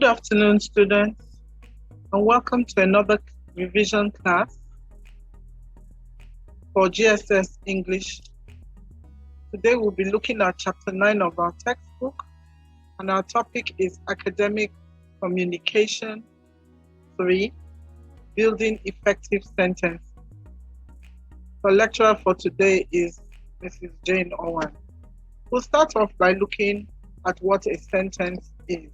afternoon, students, and welcome to another revision class for GSS English. Today we'll be looking at chapter 9 of our textbook, and our topic is Academic Communication 3, Building Effective Sentence. The lecturer for today is Mrs. Jane Owen. We'll start off by looking at what a sentence is.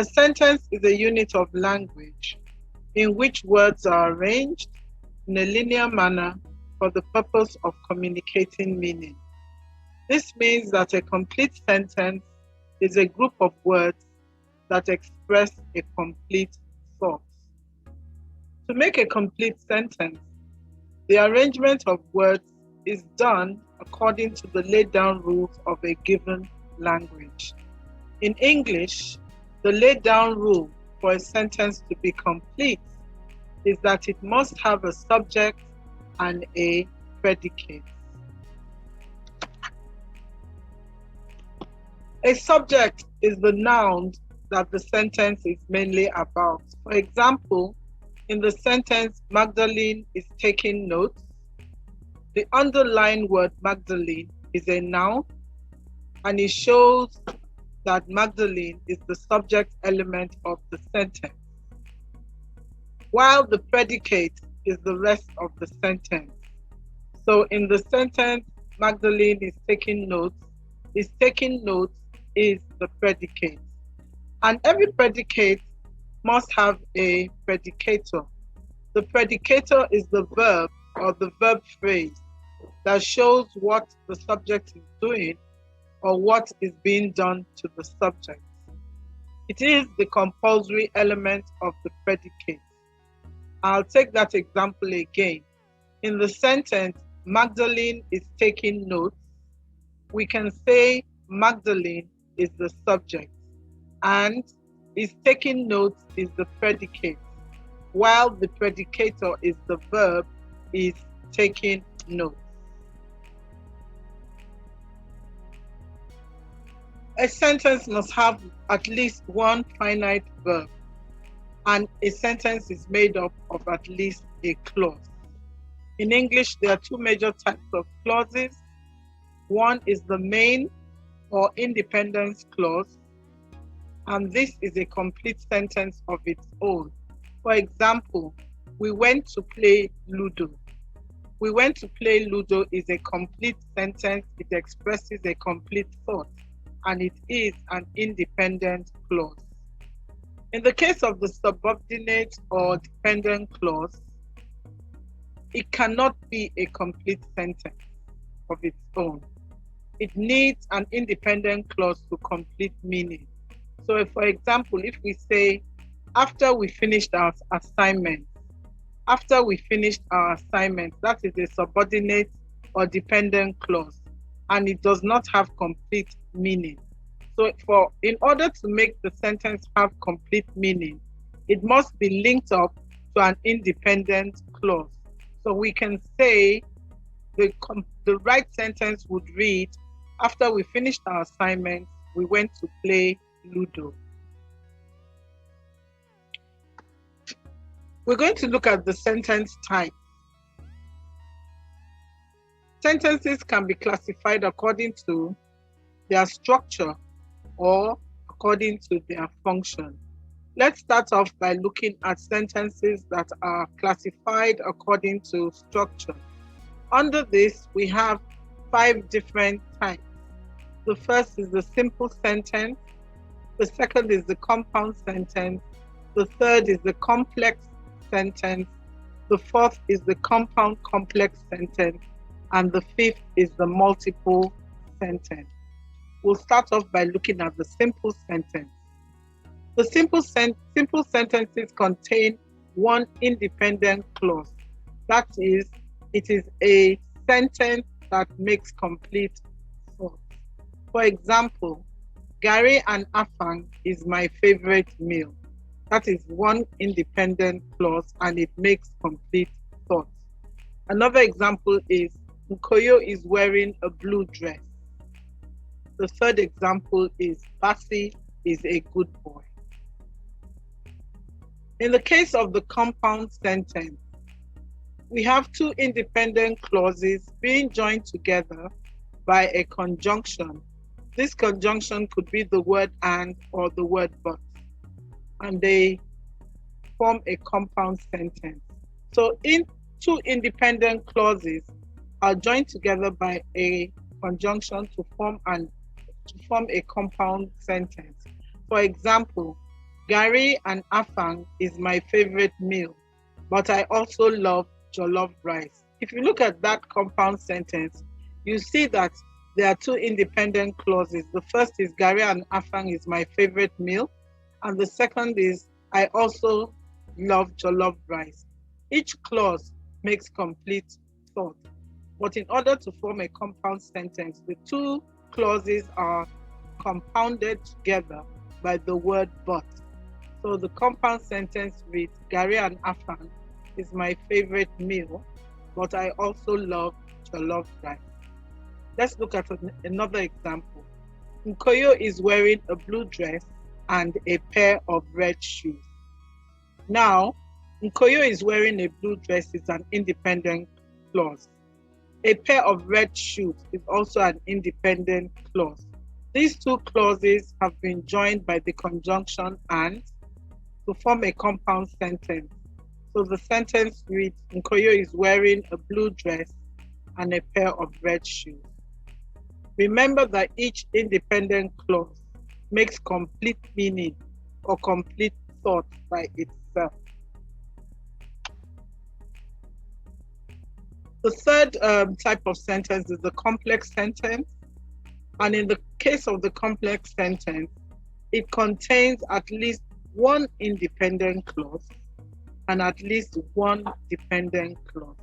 A sentence is a unit of language in which words are arranged in a linear manner for the purpose of communicating meaning. This means that a complete sentence is a group of words that express a complete thought. To make a complete sentence, the arrangement of words is done according to the laid down rules of a given language. In English, the laid down rule for a sentence to be complete is that it must have a subject and a predicate. A subject is the noun that the sentence is mainly about. For example, in the sentence, Magdalene is taking notes, the underlined word Magdalene is a noun, and it shows that Magdalene is the subject element of the sentence, while the predicate is the rest of the sentence. So in the sentence, Magdalene is taking notes is the predicate. And every predicate must have a predicator. The predicator is the verb or the verb phrase that shows what the subject is doing or what is being done to the subject. It is the compulsory element of the predicate. I'll take that example again. In the sentence, Magdalene is taking notes, we can say Magdalene is the subject and is taking notes is the predicate, while the predicator is the verb is taking notes. A sentence must have at least one finite verb, and a sentence is made up of at least a clause. In English, there are two major types of clauses. One is the main or independence clause, and this is a complete sentence of its own. For example, we went to play Ludo. We went to play Ludo is a complete sentence. It expresses a complete thought, and it is an independent clause. In the case of the subordinate or dependent clause, it cannot be a complete sentence of its own. It needs an independent clause to complete meaning. So for example, if we say, after we finished our assignment, that is a subordinate or dependent clause, and it does not have complete meaning. So in order to make the sentence have complete meaning, it must be linked up to an independent clause. So we can say the right sentence would read, after we finished our assignment, we went to play Ludo. We're going to look at the sentence type. Sentences can be classified according to their structure or according to their function. Let's start off by looking at sentences that are classified according to structure. Under this, we have 5 different types. The first is the simple sentence. The second is the compound sentence. The third is the complex sentence. The fourth is the compound complex sentence. And the fifth is the multiple sentence. We'll start off by looking at the simple sentence. The simple sentences contain one independent clause. That is, it is a sentence that makes complete thought. For example, Gari and Afang is my favorite meal. That is one independent clause and it makes complete thought. Another example is Nkoyo is wearing a blue dress. The third example is Basi is a good boy. In the case of the compound sentence, we have two independent clauses being joined together by a conjunction. This conjunction could be the word and or the word but, and they form a compound sentence. So in two independent clauses are joined together by a conjunction to form a compound sentence. For example, Gary and Afang is my favorite meal, but I also love jollof rice. If you look at that compound sentence, you see that there are two independent clauses. The first is Gary and Afang is my favorite meal, and the second is I also love jollof rice. Each clause makes complete thought. But in order to form a compound sentence, the two clauses are compounded together by the word but. So the compound sentence reads, Gary and Afang is my favorite meal, but I also love jollof rice. Let's look at another example. Nkoyo is wearing a blue dress and a pair of red shoes. Now, Nkoyo is wearing a blue dress is an independent clause. A pair of red shoes is also an independent clause. These two clauses have been joined by the conjunction and to form a compound sentence. So the sentence reads, Nkoyo is wearing a blue dress and a pair of red shoes. Remember that each independent clause makes complete meaning or complete thought by itself. The third type of sentence is the complex sentence. And in the case of the complex sentence, it contains at least one independent clause and at least one dependent clause.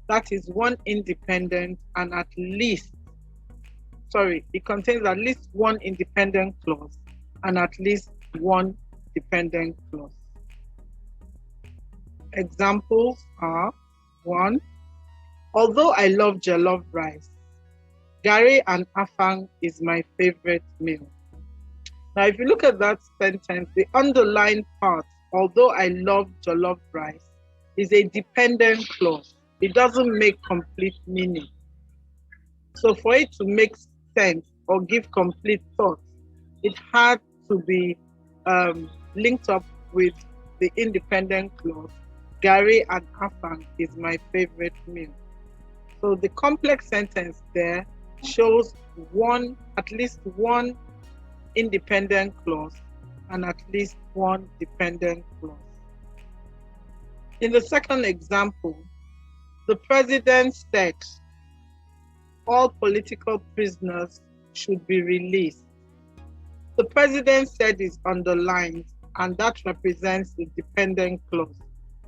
That is one independent and it contains at least one independent clause and at least one dependent clause. Examples are: 1. Although I love jollof rice, Gary and Afang is my favorite meal. Now, if you look at that sentence, the underlined part, although I love jollof rice, is a dependent clause. It doesn't make complete meaning. So for it to make sense or give complete thought, it had to be linked up with the independent clause, Gary and Afang is my favorite meal. So the complex sentence there shows at least one independent clause and at least one dependent clause. In the second example, the president said all political prisoners should be released. The president said is underlined, and that represents the dependent clause.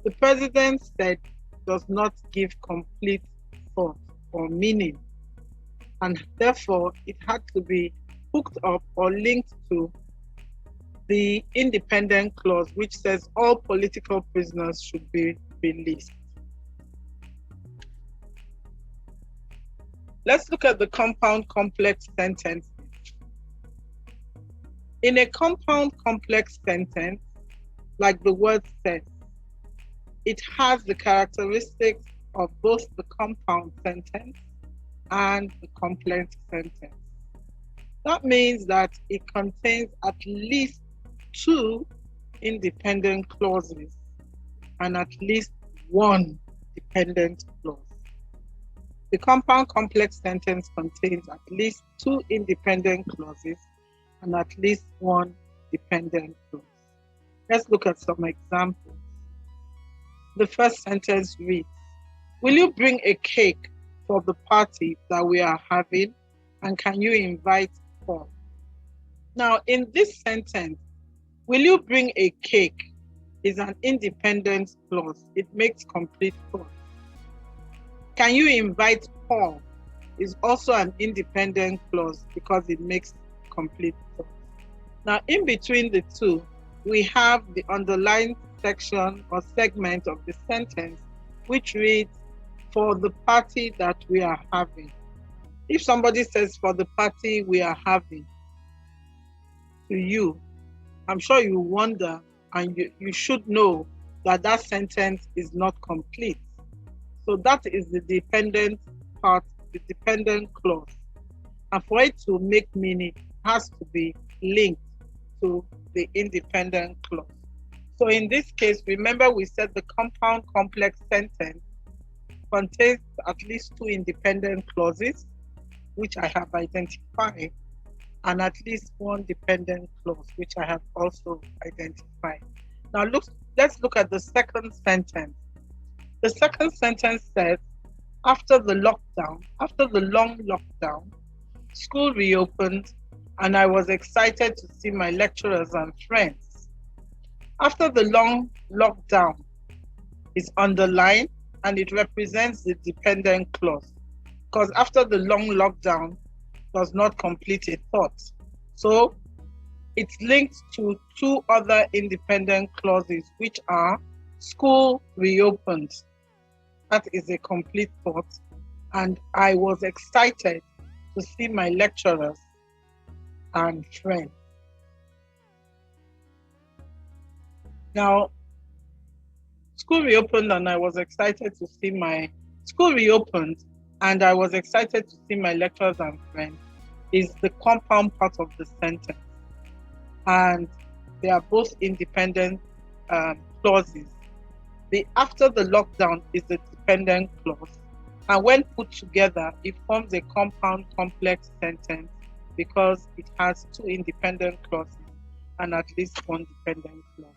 The president said does not give complete thought or meaning, and therefore it had to be hooked up or linked to the independent clause, which says all political prisoners should be released. Let's look at the compound complex sentence. In a compound complex sentence, like the word says, it has the characteristics of both the compound sentence and the complex sentence. That means that it contains at least two independent clauses and at least one dependent clause. The compound complex sentence contains at least two independent clauses and at least one dependent clause. Let's look at some examples. The first sentence reads, will you bring a cake for the party that we are having, and can you invite Paul? Now, in this sentence, will you bring a cake is an independent clause. It makes complete thought. Can you invite Paul is also an independent clause because it makes complete thought. Now, in between the two, we have the underlined section or segment of the sentence, which reads, for the party that we are having. If somebody says for the party we are having to you, I'm sure you wonder and you should know that that sentence is not complete. So that is the dependent part, the dependent clause. And for it to make meaning, it has to be linked to the independent clause. So in this case, remember we said the compound complex sentence contains at least two independent clauses, which I have identified, and at least one dependent clause, which I have also identified. Now let's look at the second sentence. The second sentence says, after the long lockdown, school reopened and I was excited to see my lecturers and friends. After the long lockdown is underlined and it represents the dependent clause, because after the long lockdown does not complete a thought. So it's linked to two other independent clauses, which are school reopened. That is a complete thought. And I was excited to see my lecturers and friends. Now, school reopened and I was excited to see my lecturers and friends is the compound part of the sentence. And they are both independent clauses. The after the lockdown is the dependent clause. And when put together, it forms a compound complex sentence because it has two independent clauses and at least one dependent clause.